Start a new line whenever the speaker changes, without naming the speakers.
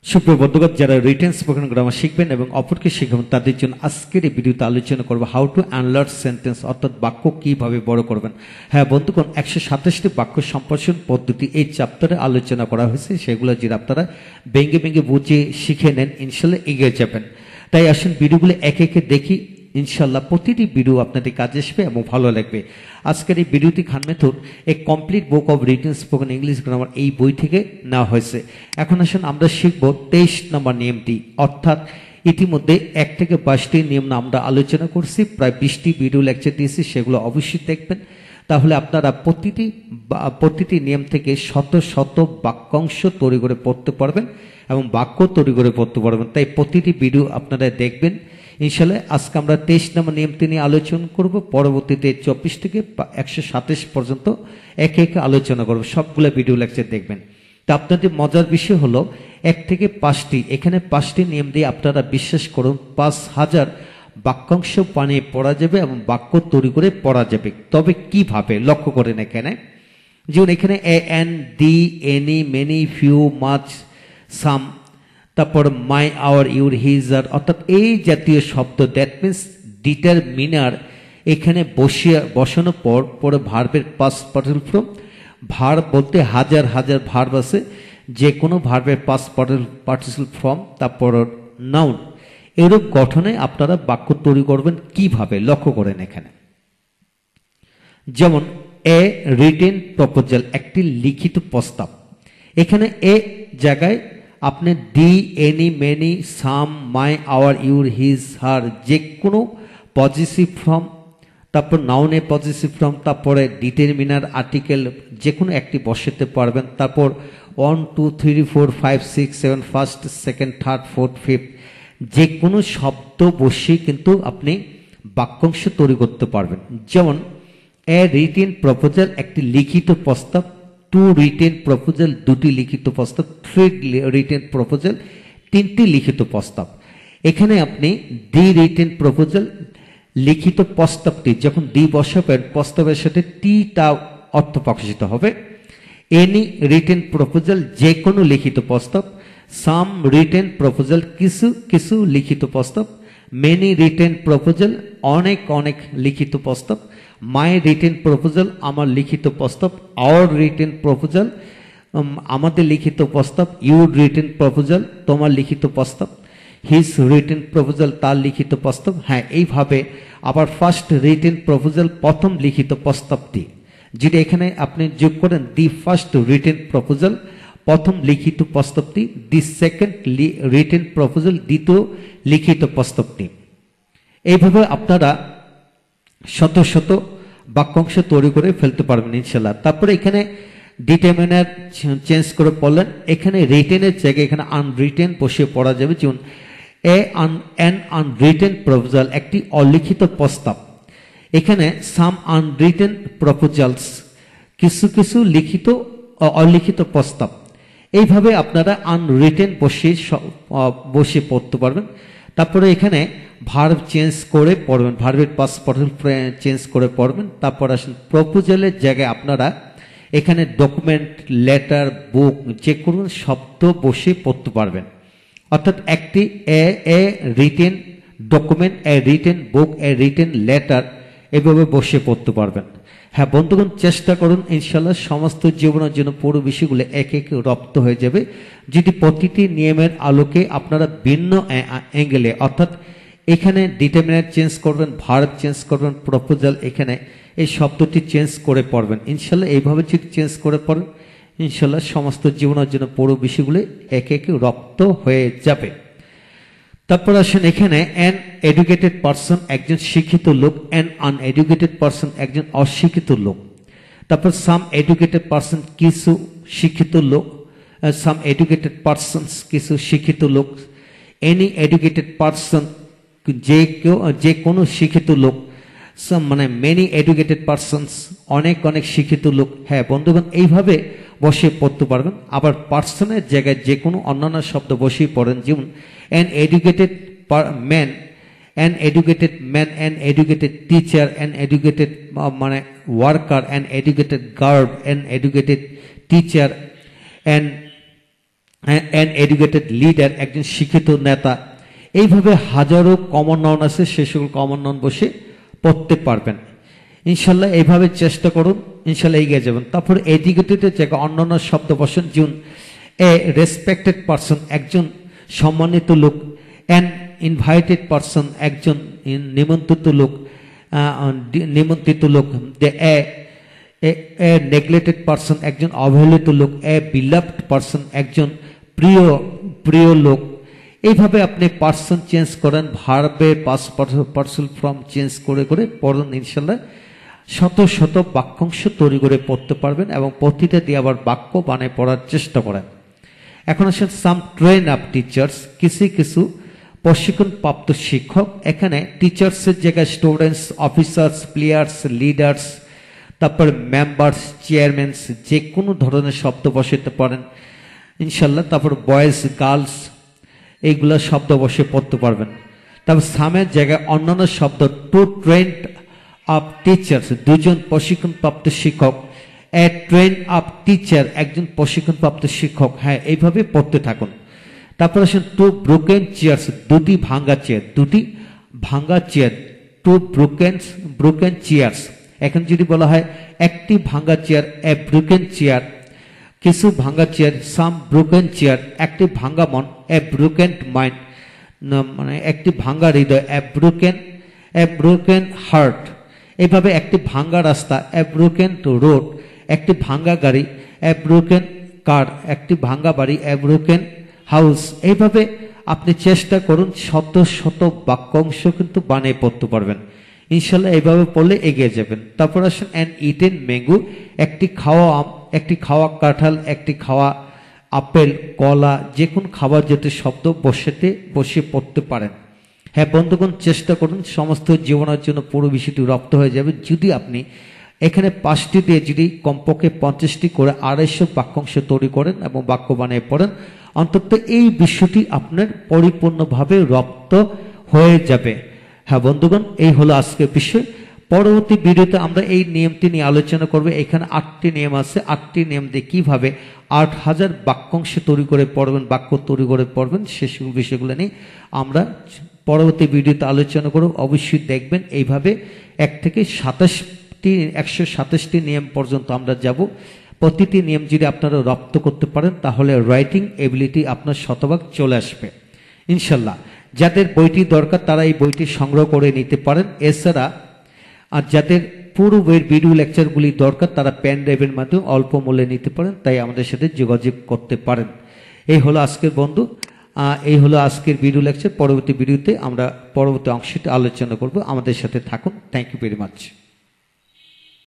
সুপ্রিয় বন্ধুগণ, যারা রিটেন স্পোকেন গ্রামার শিখবেন এবং অপরকে শিখাবেন তাদের জন্য আজকের এই ভিডিওতে আলোচনা করব হাউ টু এনলার্জ সেন্টেন্স, অর্থাৎ বাক্য কিভাবে বড় করবেন। হ্যাঁ বন্ধুগণ, 127টি বাক্য সম্প্রসারণ পদ্ধতি এই চ্যাপ্টারে আলোচনা করা হয়েছে। সেগুলো যদি আপনারা ভেঙে ভেঙে বুঝে শিখে নেন, ইনশাল্লাহ এগিয়ে যাবেন। তাই আসুন ভিডিওগুলো একে একে দেখি। ইনশাল্লাহ প্রতিটি ভিডিও আপনাদের কাজে আসবে এবং ভালো লাগবে। আজকের এই ভিডিওটি Khan method a complete book of written spoken English grammar এই বই থেকে নেওয়া হয়েছে। এখন আসুন আমরা শিখব 23 নম্বর নিয়মটি, অর্থাৎ ইতিমধ্যে 1 থেকে 22টি নিয়ম আমরা আলোচনা করছি, প্রায় 20টি ভিডিও লেকচার দিয়েছি, সেগুলো অবশ্যই দেখবেন। তাহলে আপনারা প্রতিটি নিয়ম থেকে শত শত বাক্যাংশ তৈরি করে পড়তে পারবেন এবং বাক্য তৈরি করে পড়তে পারবেন। তাই প্রতিটি ভিডিও আপনারা দেখবেন। ইনশাল্লাহ আজকে আমরা 23 নম্বর নিয়মটি নিয়ে আলোচনা করব, পরবর্তীতে 24 থেকে 127 পর্যন্ত একে একে আলোচনা করব। সবগুলো ভিডিও লেকচার দেখবেন। তা আপনাদের মজার বিষয় হলো 1 থেকে 5টি, এখানে 5টি নিয়ম দিয়ে আপনারা বিশ্বাস করুন 5000 বাক্যাংশ বানিয়ে পড়া যাবে এবং বাক্য তৈরি করে পড়া যাবে। তবে কিভাবে লক্ষ্য করেন, এখানে যেমন এখানে a an the any many few much some, তারপর মাই আওয়ার ইউর হিজ আর, অর্থাৎ এই জাতীয় শব্দ, দ্যাট মিনস ডিটারমিনার এখানে বসানোর পর পরে ভার্বের পাস্ট পার্টিসিপল ফর্ম, ভার্ব বলতে হাজার হাজার ভার্ব আছে, যে কোনো ভার্বের পাস্ট পার্টিসিপল ফর্ম, তারপর নাউন, এরূপ গঠনে আপনারা বাক্য তৈরি করবেন। কিভাবে লক্ষ্য করেন, এখানে যেমন এ রিটেন প্রপোজাল, একটি লিখিত প্রস্তাব। এখানে এ জায়গায় আপনি the any many some my our your his her, যে কোনো পজিটিভ ফর্ম, তারপর নাউনে পজিটিভ ফর্ম, তারপরে ডিটারমিনার আর্টিকেল যে কোনো একটি বসাতে পারবেন। তারপর 1 2 3 4 5 6 7 first second third fourth fifth, যে কোনো শব্দ বসিয়ে কিন্তু আপনি বাক্যাংশ তৈরি করতে পারবেন। যেমন এ রিটেন প্রপোজাল, একটি লিখিত প্রস্তাব, 2 রিটেন প্রপোজাল, 2টি লিখিত প্রস্তাব, 3 রিটেন প্রপোজাল, 3টি লিখিত প্রস্তাব। এখানে আপনি দি রিটেন প্রপোজাল, লিখিত প্রস্তাবটি যখন দি বসাবেন, প্রস্তাবের সাথে টিটা অর্থ প্রকাশিত হবে। এনি রিটেন প্রপোজাল, যে কোনো লিখিত প্রস্তাব। সাম রিটেন প্রপোজাল, কিছু কিছু লিখিত প্রস্তাব। মেনি রিটেন প্রপোজাল, অনেক অনেক লিখিত প্রস্তাব। মাই রিটেন প্রপোজাল, আমার লিখিত প্রস্তাব। আওয়ার রিটেন প্রপোজাল, আমাদের লিখিত প্রস্তাব। ইউর রিটেন প্রপোজাল, তোমার লিখিত প্রস্তাব। হিজ রিটেন প্রপোজাল, তার লিখিত প্রস্তাব। হ্যাঁ, এইভাবে আবার ফার্স্ট রিটেন প্রপোজাল, প্রথম লিখিত প্রস্তাবটি, যেটা এখানে আপনি যোগ করেন দি ফার্স্ট রিটেন প্রপোজাল, প্রথম লিখিত প্রস্তাবটি। দি সেকেন্ড রিটেন প্রপোজাল, দ্বিতীয় লিখিত প্রস্তাবটি। এইভাবে আপনারা শত শত বাক্যাংশ তৈরি করে ফেলতে পারবেন ইনশাল্লাহ। তারপরে এখানে ডিটারমিনার চেঞ্জ করে পড়লেন, এখানে রিটেনের জায়গায় এখানে আনরিটেন বসিয়ে পড়া যাবে। যেমন অ্যান আনরিটেন প্রপোজাল, একটি অলিখিত প্রস্তাব। এখানে সাম আনরিটেন প্রপোজালস, কিছু কিছু লিখিত অলিখিত প্রস্তাব। এইভাবে আপনারা আনরিটেন বসিয়ে পড়তে পারবেন। তারপরে এখানে ভার্ব চেঞ্জ করে পড়বেন, ভার্বের পাস্ট পার্টিসিপল চেঞ্জ করে পড়বেন। তারপর আসেন প্রপোজালের জায়গায় আপনারা এখানে ডকুমেন্ট, লেটার, বুক, যে কোনো শব্দ বসিয়ে পড়তে পারবেন। অর্থাৎ একটি এ রিটেন ডকুমেন্ট, এ রিটেন বুক, এ রিটেন লেটার, এভাবে বসিয়ে পড়তে পারবেন। হ্যাঁ বন্ধুগণ, চেষ্টা করুন ইনশাল্লাহ সমস্ত জীবনের জন্য পুরো বিষয়গুলো একে একে রপ্ত হয়ে যাবে, যদি প্রতিটি নিয়মের আলোকে আপনারা ভিন্ন অ্যাঙ্গেলে, অর্থাৎ এখানে ডিটারমিনার চেঞ্জ করবেন, ভার্ব চেঞ্জ করবেন, প্রপোজাল এখানে এই শব্দটি চেঞ্জ করে পড়বেন। ইনশাল্লাহ এইভাবে যদি চেঞ্জ করে পড়েন, ইনশাল্লাহ সমস্ত জীবনের জন্য পুরো বিষয়গুলো একে একে রপ্ত হয়ে যাবে। তারপর আসেন এখানে অ্যান এডুকেটেড পারসন, একজন শিক্ষিত লোক। অ্যান আনএডুকেটেড পারসন, একজন অশিক্ষিত লোক। তারপর সাম এডুকেটেড পারসন, কিছু শিক্ষিত লোক। সাম এডুকেটেড পারসনস, কিছু শিক্ষিত লোক। এনি এডুকেটেড পারসন, যে কোনো শিক্ষিত লোক। মানে মেনি এডুকেটেড পারসনস, অনেক অনেক শিক্ষিত লোক। হ্যাঁ বন্ধুগণ, এইভাবে বসিয়ে পড়তে পারবেন। আবার পার্সনের জায়গায় যে কোনো অন্যান্য শব্দ বসিয়ে পড়েন। যেমন an educated man, an educated man, an educated teacher, an educated মানে worker, an educated guard, an educated teacher, an an educated leader, একজন শিক্ষিত নেতা। এইভাবে হাজারো কমন নাউন আছে, সে সকল কমন নাউন বসে পড়তে পারবেন ইনশাল্লাহ। এইভাবে চেষ্টা করুন, ইনশাল্লাহ এগিয়ে যাবেন। তারপর এডুকেটেডের জায়গায় অন্যান্য শব্দ বসেন, যেমন এ রেসপেক্টেড পারসন, একজন সম্মানিত লোক। অ্যান ইনভাইটেড পারসন, একজন নিমন্ত্রিত লোক, এ নেগলেক্টেড পারসন, একজন অবহেলিত লোক। এ বিলাভড পারসন, একজন প্রিয় লোক। এইভাবে আপনি পারসন চেঞ্জ করেন, ভার্বের পাস্ট পার্সন ফর্ম চেঞ্জ করে করে পড়ুন ইনশাল্লাহ। শত শত বাক্যাংশ তৈরি করে পড়তে পারবেন এবং প্রতিটা দিয়ে আবার বাক্য বানায় পড়ার চেষ্টা করেন। এখন আসেন সাম ট্রেন আপ টিচার্স, কিছু প্রশিক্ষণপ্রাপ্ত শিক্ষক। এখানে টিচার্সের জায়গায় স্টুডেন্টস, অফিসার্স, প্লেয়ার্স, লিডার্স, তারপর মেম্বার্স, চেয়ারম্যান, যে কোনো ধরনের শব্দ বসাতে পারেন ইনশাল্লাহ। তারপর বয়েজ, গার্লস, এইগুলো শব্দ বসে পড়তে পারবেন। তারপর সামের জায়গায় অন্যান্য শব্দ, টু ট্রেন্ড আপ টিচার্স, দুজন প্রশিক্ষণপ্রাপ্ত শিক্ষক। এ ট্রেন আপ টিচার, একজন প্রশিক্ষণপ্রাপ্ত শিক্ষক। হ্যাঁ, এইভাবে পড়তে থাকুন। তারপর আসেন টু ব্রোকেন চেয়ার্স, দুটি ভাঙ্গা চেয়ার। Two broken chairs. এখন যদি বলা হয় একটি ভাঙ্গা চেয়ার, এ ব্রোকেন চেয়ার। কিছু ভাঙ্গা চেয়ার, সাম ব্রোকেন চেয়ার, একটি ভাঙ্গা মন, এ ব্রোকেন মাইন্ড, মানে একটি ভাঙ্গা হৃদয়, এ ব্রোকেন হার্ট। এইভাবে একটি ভাঙ্গা রাস্তা, এ ব্রোকেন রোড, একটি ভাঙ্গা গাড়ি, এ ব্রোকেন কার, একটি ভাঙ্গা বাড়ি, এ ব্রোকেন হাউস। এইভাবে আপনি চেষ্টা করুন, শত শত বাক্যাংশ কিন্তু বানিয়ে পড়তে পারবেন ইনশাল্লাহ। এইভাবে পড়লে এগিয়ে যাবেন। তারপর আসেন অ্যান ইটেন ম্যাঙ্গো, একটি খাওয়া আম, একটি খাওয়া কাঁঠাল, একটি খাওয়া আপেল, কলা, যে কোনো খাবার জাতীয় শব্দ বসিয়ে পড়তে পারেন। হ্যাঁ বন্ধুগণ, চেষ্টা করুন, সমস্ত জীবনের জন্য পুরো বিষয়টি রপ্ত হয়ে যাবে যদি আপনি এখানে 5টি দিয়ে যদি কমপক্ষে 50টি করে 250 বাক্যাংশ তৈরি করেন এবং বাক্য বানিয়ে পড়েন, অন্তত এই বিষয়টি আপনার পরিপূর্ণভাবে রপ্ত হয়ে যাবে। হ্যাঁ বন্ধুগণ, এই হলো আজকের বিষয়। পরবর্তী ভিডিওতে আমরা এই নিয়মটি নিয়ে আলোচনা করব। এখানে 8টি নিয়ম আছে, 8টি নিয়ম দিয়ে কিভাবে 8000 বাক্যাংশ তৈরি করে পড়বেন, বাক্য তৈরি করে পড়বেন, সেসব বিষয়গুলো নিয়ে আমরা পরবর্তী ভিডিওতে আলোচনা করব। অবশ্যই দেখবেন, এইভাবে 1 থেকে 127টি নিয়ম পর্যন্ত আমরা যাব। প্রতিটি নিয়ম যদি আপনারা রপ্ত করতে পারেন তাহলে রাইটিং এবিলিটি আপনার শতভাগ চলে আসবে ইনশাল্লাহ। যাদের বইটি দরকার তারা এই বইটি সংগ্রহ করে নিতে পারেন। এছাড়া আর যাদের পুরো বইয়ের ভিডিও লেকচারগুলি দরকার তারা পেন ড্রাইভের মাধ্যমে অল্প মূল্যে নিতে পারেন, তাই আমাদের সাথে যোগাযোগ করতে পারেন। এই হলো আজকের বন্ধু, এই হলো আজকের ভিডিও লেকচার। পরবর্তী ভিডিওতে আমরা পরবর্তী অংশটি আলোচনা করব। আমাদের সাথে থাকুন। Thank you very much.